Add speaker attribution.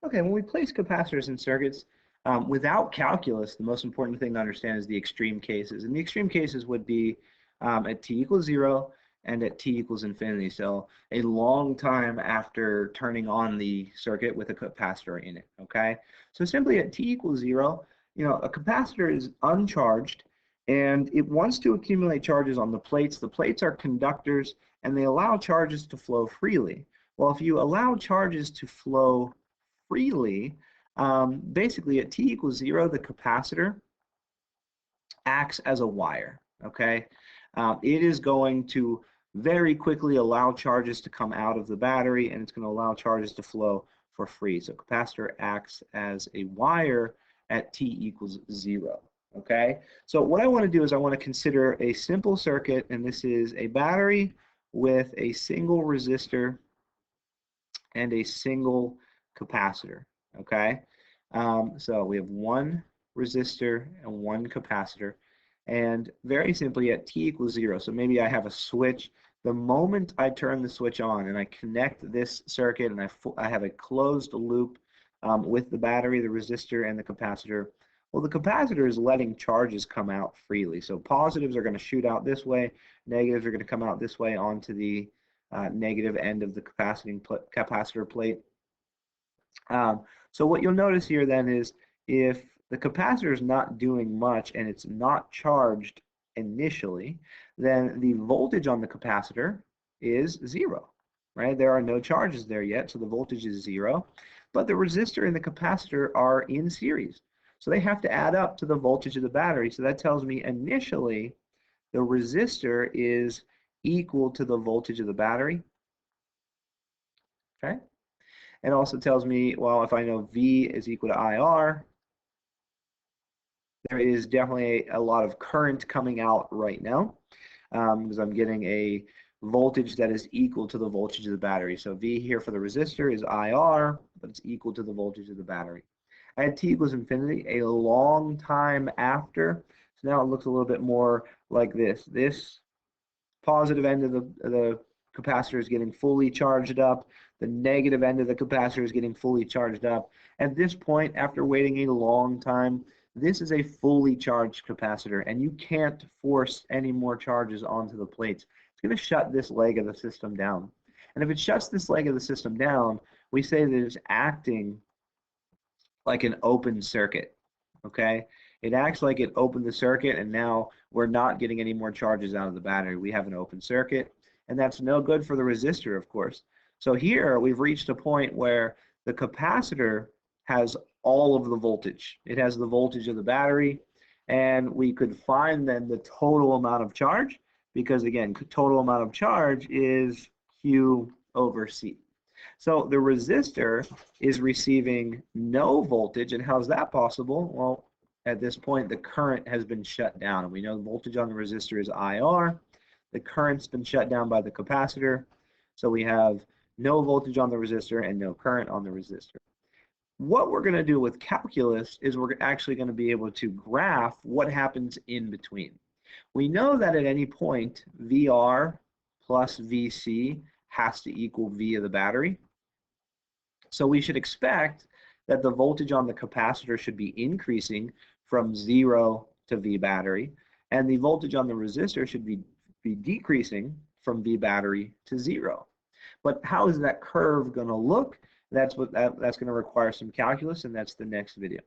Speaker 1: Okay, when we place capacitors in circuits, without calculus, the most important thing to understand is the extreme cases. And the extreme cases would be at t equals 0 and at t equals infinity. So a long time after turning on the circuit with a capacitor in it, okay? So simply at t equals 0, a capacitor is uncharged and it wants to accumulate charges on the plates. The plates are conductors and they allow charges to flow freely. Well, if you allow charges to flow freely, basically at t equals 0, the capacitor acts as a wire, okay? It is going to very quickly allow charges to come out of the battery, and it's going to allow charges to flow for free. So capacitor acts as a wire at t equals 0, okay? So what I want to do is I want to consider a simple circuit, and this is a battery with a single resistor and a single capacitor, okay? So we have one resistor and one capacitor, and very simply at t equals 0, so maybe I have a switch. The moment I turn the switch on and I connect this circuit and I have a closed loop with the battery, the resistor, and the capacitor, well, the capacitor is letting charges come out freely. So positives are going to shoot out this way, negatives are going to come out this way onto the negative end of the capacitor plate. So what you'll notice here then is if the capacitor is not doing much and it's not charged initially, then the voltage on the capacitor is 0, right? There are no charges there yet, so the voltage is 0. But the resistor and the capacitor are in series, so they have to add up to the voltage of the battery. So that tells me initially the resistor is equal to the voltage of the battery, okay? It also tells me, well, if I know V is equal to IR, there is definitely a lot of current coming out right now because I'm getting a voltage that is equal to the voltage of the battery. So V here for the resistor is IR, but it's equal to the voltage of the battery. At t equals infinity, a long time after, so now it looks a little bit more like this. This positive end of the capacitor is getting fully charged up. The negative end of the capacitor is getting fully charged up. At this point, after waiting a long time, this is a fully charged capacitor, and you can't force any more charges onto the plates. It's going to shut this leg of the system down. And if it shuts this leg of the system down, we say that it's acting like an open circuit, okay? It acts like it opened the circuit, and now we're not getting any more charges out of the battery. We have an open circuit, and that's no good for the resistor, of course. So here we've reached a point where the capacitor has all of the voltage. It has the voltage of the battery, and we could find then the total amount of charge, because again, total amount of charge is Q over C. So the resistor is receiving no voltage, and how's that possible? Well, at this point, the current has been shut down, and we know the voltage on the resistor is IR. The current's been shut down by the capacitor, so we have no voltage on the resistor and no current on the resistor. What we're going to do with calculus is we're actually going to be able to graph what happens in between. We know that at any point, VR plus VC has to equal V of the battery. So we should expect that the voltage on the capacitor should be increasing from 0 to V battery, and the voltage on the resistor should be decreasing from V battery to 0. But how is that curve going to look? That's going to require some calculus, and that's the next video.